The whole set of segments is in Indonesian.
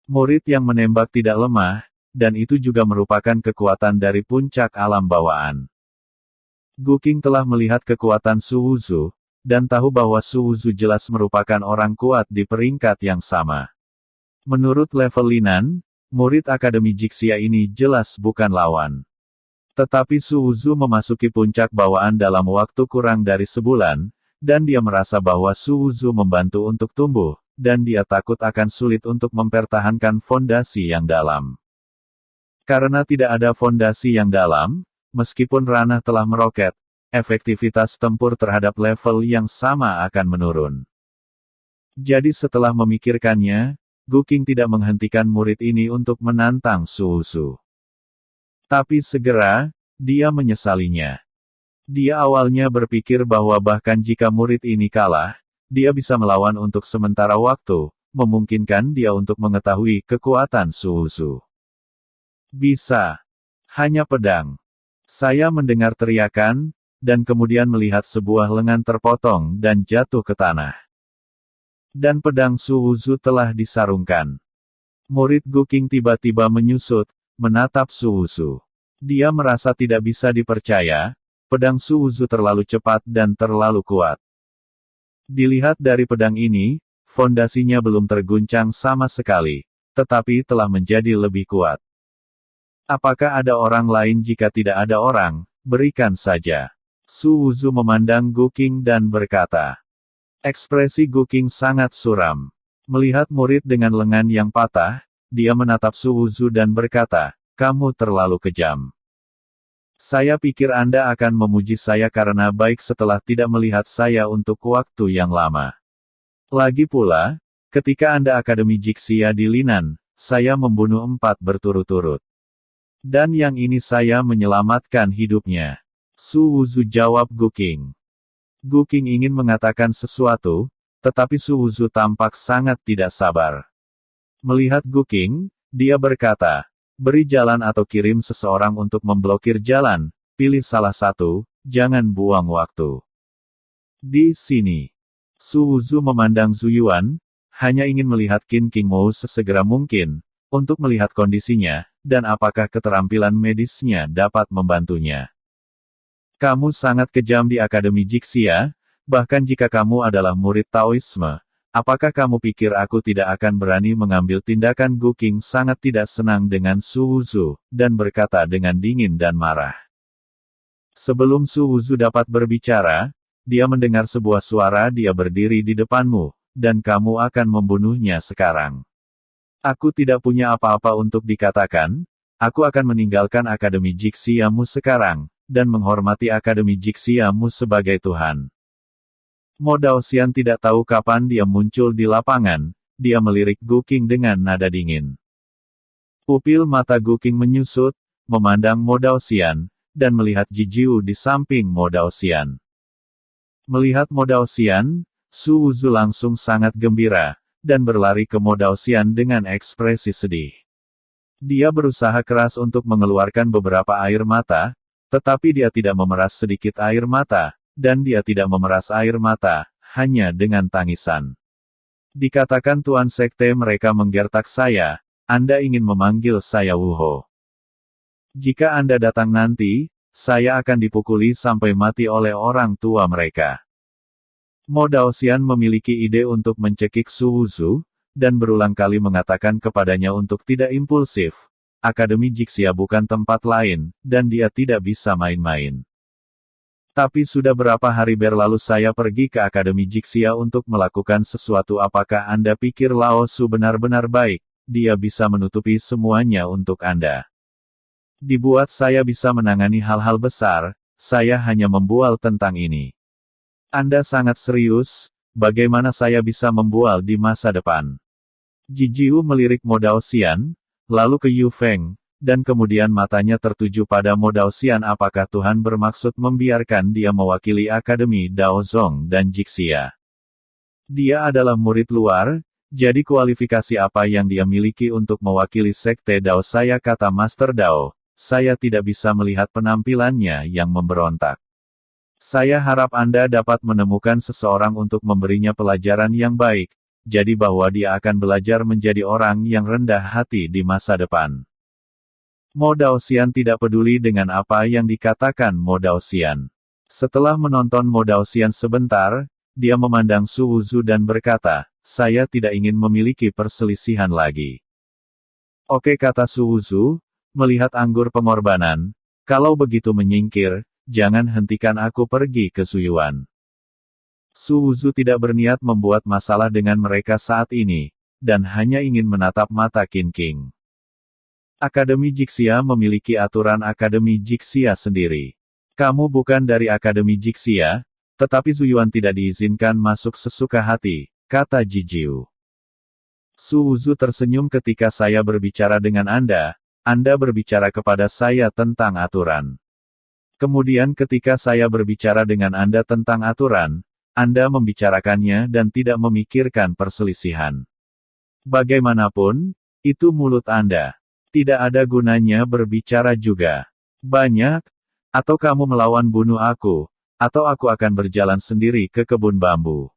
Murid yang menembak tidak lemah, dan itu juga merupakan kekuatan dari puncak alam bawaan. Gu Qing telah melihat kekuatan Su Wuzu, dan tahu bahwa Su Wuzu jelas merupakan orang kuat di peringkat yang sama. Menurut level Linan, murid Akademi Jixia ini jelas bukan lawan. Tetapi Su Wuzu memasuki puncak bawaan dalam waktu kurang dari sebulan, dan dia merasa bahwa Su Wuzu membantu untuk tumbuh, dan dia takut akan sulit untuk mempertahankan fondasi yang dalam. Karena tidak ada fondasi yang dalam, meskipun ranah telah meroket, efektivitas tempur terhadap level yang sama akan menurun. Jadi setelah memikirkannya, Gu Qing tidak menghentikan murid ini untuk menantang Su Wuzu. Tapi segera, dia menyesalinya. Dia awalnya berpikir bahwa bahkan jika murid ini kalah, dia bisa melawan untuk sementara waktu, memungkinkan dia untuk mengetahui kekuatan Su Wuzu. Bisa. Hanya pedang. Saya mendengar teriakan, dan kemudian melihat sebuah lengan terpotong dan jatuh ke tanah. Dan pedang Su Wuzu telah disarungkan. Murid Gu Qing tiba-tiba menyusut, menatap Su Wuzu. Dia merasa tidak bisa dipercaya, pedang Su Wuzu terlalu cepat dan terlalu kuat. Dilihat dari pedang ini, fondasinya belum terguncang sama sekali, tetapi telah menjadi lebih kuat. Apakah ada orang lain? Jika tidak ada orang, berikan saja. Su Wuzu memandang Gu Qing dan berkata. Ekspresi Gu Qing sangat suram. Melihat murid dengan lengan yang patah, dia menatap Su Wuzu dan berkata, kamu terlalu kejam. Saya pikir Anda akan memuji saya karena baik setelah tidak melihat saya untuk waktu yang lama. Lagi pula, ketika Anda Akademi Jixia di Linan, saya membunuh 4 berturut-turut. Dan yang ini saya menyelamatkan hidupnya. Su Wuzu jawab Gu Qing. Gu Qing ingin mengatakan sesuatu, tetapi Su Wuzu tampak sangat tidak sabar. Melihat Gu Qing, dia berkata, beri jalan atau kirim seseorang untuk memblokir jalan, pilih salah satu, jangan buang waktu. Di sini, Su Wuzu memandang Zhu Yuan, hanya ingin melihat Qin King Mou sesegera mungkin, untuk melihat kondisinya, dan apakah keterampilan medisnya dapat membantunya. Kamu sangat kejam di Akademi Jixia, bahkan jika kamu adalah murid Taoisme, apakah kamu pikir aku tidak akan berani mengambil tindakan? Gu Qing sangat tidak senang dengan Su Wuzu, dan berkata dengan dingin dan marah. Sebelum Su Wuzu dapat berbicara, dia mendengar sebuah suara. Dia berdiri di depanmu, dan kamu akan membunuhnya sekarang. Aku tidak punya apa-apa untuk dikatakan, aku akan meninggalkan Akademi Jixia-mu sekarang, dan menghormati Akademi Jixia-mu sebagai Tuhan. Mo Daoxian tidak tahu kapan dia muncul di lapangan, dia melirik Gu Qing dengan nada dingin. Pupil mata Gu Qing menyusut, memandang Mo Daoxian, dan melihat Ji Jiu di samping Mo Daoxian. Melihat Mo Daoxian, Su Wuzu langsung sangat gembira, dan berlari ke Mo Daoxian dengan ekspresi sedih. Dia berusaha keras untuk mengeluarkan beberapa air mata, tetapi dia tidak memeras sedikit air mata, dan dia tidak memeras air mata, hanya dengan tangisan. Dikatakan Tuan Sekte mereka menggertak saya, Anda ingin memanggil saya Wuho. Jika Anda datang nanti, saya akan dipukuli sampai mati oleh orang tua mereka. Mo Daoxian memiliki ide untuk mencekik Su Wuzu, dan berulang kali mengatakan kepadanya untuk tidak impulsif. Akademi Jixia bukan tempat lain, dan dia tidak bisa main-main. Tapi sudah berapa hari berlalu saya pergi ke Akademi Jixia untuk melakukan sesuatu. Apakah Anda pikir Lao Su benar-benar baik? Dia bisa menutupi semuanya untuk Anda. Dibuat saya bisa menangani hal-hal besar, saya hanya membual tentang ini. Anda sangat serius, bagaimana saya bisa membual di masa depan? Ji Jiu melirik Mo Daoxian, lalu ke Yu Feng, dan kemudian matanya tertuju pada Mo Daoxian. Apakah Tuhan bermaksud membiarkan dia mewakili Akademi Daozong dan Jixia? Dia adalah murid luar, jadi kualifikasi apa yang dia miliki untuk mewakili Sekte Dao? Saya kata Master Dao, saya tidak bisa melihat penampilannya yang memberontak. Saya harap Anda dapat menemukan seseorang untuk memberinya pelajaran yang baik, jadi bahwa dia akan belajar menjadi orang yang rendah hati di masa depan. Mo Daoxian tidak peduli dengan apa yang dikatakan Mo Daoxian. Setelah menonton Mo Daoxian sebentar, dia memandang Su Wuzu dan berkata, saya tidak ingin memiliki perselisihan lagi. Oke, kata Su Wuzu, melihat anggur pengorbanan, kalau begitu menyingkir, jangan hentikan aku pergi ke Suyuan. Su Wuzu tidak berniat membuat masalah dengan mereka saat ini, dan hanya ingin menatap mata Qin King. Akademi Jixia memiliki aturan Akademi Jixia sendiri. Kamu bukan dari Akademi Jixia, tetapi Zuyuan tidak diizinkan masuk sesuka hati, kata Jijiu. Su Wuzu tersenyum ketika saya berbicara dengan Anda berbicara kepada saya tentang aturan. Kemudian ketika saya berbicara dengan Anda tentang aturan, Anda membicarakannya dan tidak memikirkan perselisihan. Bagaimanapun, itu mulut Anda. Tidak ada gunanya berbicara juga. Banyak, atau kamu melawan bunuh aku, atau aku akan berjalan sendiri ke kebun bambu.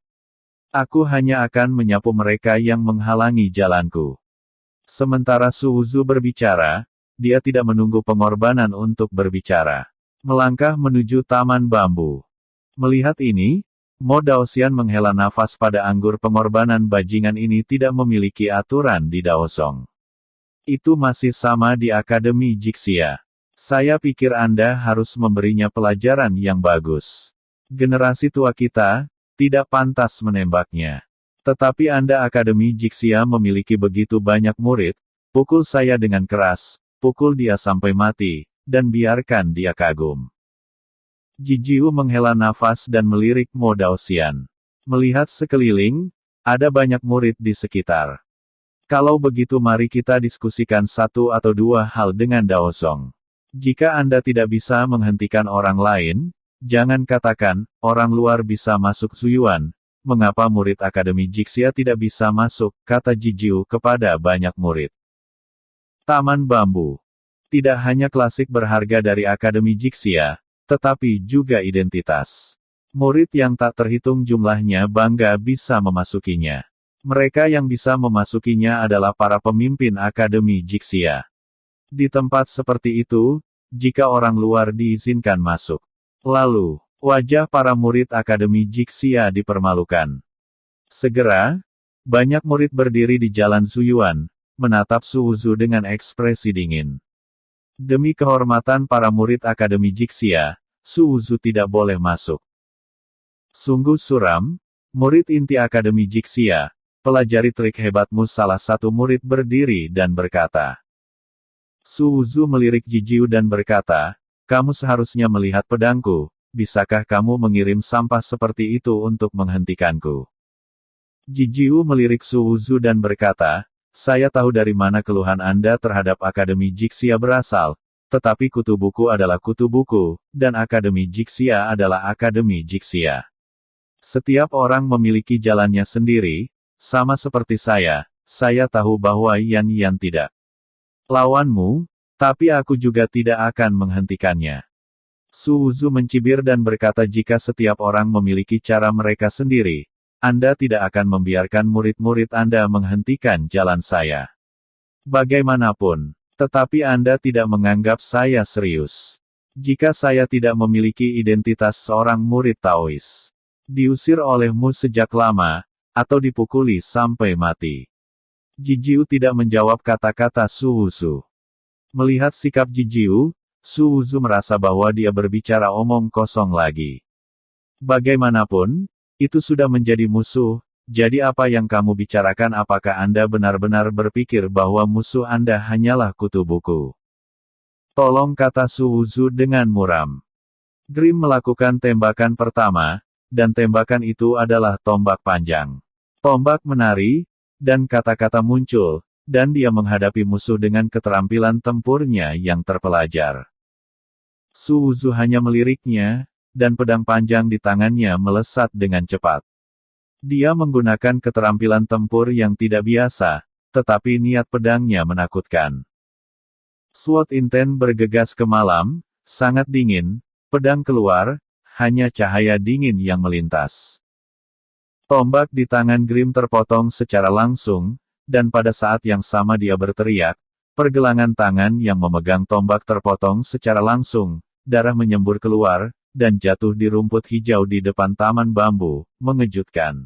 Aku hanya akan menyapu mereka yang menghalangi jalanku. Sementara Su Wuzu berbicara, dia tidak menunggu pengorbanan untuk berbicara. Melangkah menuju taman bambu. Melihat ini, Mo Daoxian menghela nafas pada anggur pengorbanan bajingan ini tidak memiliki aturan di Daosong. Itu masih sama di Akademi Jixia. Saya pikir Anda harus memberinya pelajaran yang bagus. Generasi tua kita tidak pantas menembaknya. Tetapi Anda Akademi Jixia memiliki begitu banyak murid, pukul saya dengan keras, pukul dia sampai mati, dan biarkan dia kagum. Jijiu menghela nafas dan melirik Mo Daoxian. Melihat sekeliling, ada banyak murid di sekitar. Kalau begitu mari kita diskusikan satu atau dua hal dengan Daosong. Jika Anda tidak bisa menghentikan orang lain, jangan katakan, orang luar bisa masuk Zuyuan. Mengapa murid Akademi Jixia tidak bisa masuk, kata Jijiu kepada banyak murid. Taman Bambu. Tidak hanya klasik berharga dari Akademi Jixia, tetapi juga identitas. Murid yang tak terhitung jumlahnya bangga bisa memasukinya. Mereka yang bisa memasukinya adalah para pemimpin Akademi Jixia. Di tempat seperti itu, jika orang luar diizinkan masuk. Lalu, wajah para murid Akademi Jixia dipermalukan. Segera, banyak murid berdiri di jalan Zuyuan, menatap Su Wuzu dengan ekspresi dingin. Demi kehormatan para murid Akademi Jixia, Su Wuzu tidak boleh masuk. Sungguh suram, murid inti Akademi Jixia, pelajari trik hebatmu. Salah satu murid berdiri dan berkata. Su Wuzu melirik Jijiu dan berkata, kamu seharusnya melihat pedangku, bisakah kamu mengirim sampah seperti itu untuk menghentikanku? Jijiu melirik Su Wuzu dan berkata, saya tahu dari mana keluhan Anda terhadap Akademi Jixia berasal, tetapi kutu buku adalah kutu buku, dan Akademi Jixia adalah Akademi Jixia. Setiap orang memiliki jalannya sendiri, sama seperti saya tahu bahwa Yan tidak lawanmu, tapi aku juga tidak akan menghentikannya. Su Wuzu mencibir dan berkata jika setiap orang memiliki cara mereka sendiri, Anda tidak akan membiarkan murid-murid Anda menghentikan jalan saya. Bagaimanapun, tetapi Anda tidak menganggap saya serius. Jika saya tidak memiliki identitas seorang murid Taois, diusir olehmu sejak lama, atau dipukuli sampai mati. Jijiu tidak menjawab kata-kata Su Wuzu. Melihat sikap Jijiu, Su Wuzu merasa bahwa dia berbicara omong kosong lagi. Bagaimanapun, itu sudah menjadi musuh, jadi apa yang kamu bicarakan? Apakah Anda benar-benar berpikir bahwa musuh Anda hanyalah kutu buku? Tolong, kata Su Wuzu dengan muram. Grim melakukan tembakan pertama, dan tembakan itu adalah tombak panjang. Tombak menari, dan kata-kata muncul, dan dia menghadapi musuh dengan keterampilan tempurnya yang terpelajar. Su Wuzu hanya meliriknya, dan pedang panjang di tangannya melesat dengan cepat. Dia menggunakan keterampilan tempur yang tidak biasa, tetapi niat pedangnya menakutkan. Sword Inten bergegas ke malam, sangat dingin, pedang keluar, hanya cahaya dingin yang melintas. Tombak di tangan Grim terpotong secara langsung, dan pada saat yang sama dia berteriak. Pergelangan tangan yang memegang tombak terpotong secara langsung, darah menyembur keluar, dan jatuh di rumput hijau di depan taman bambu, mengejutkan.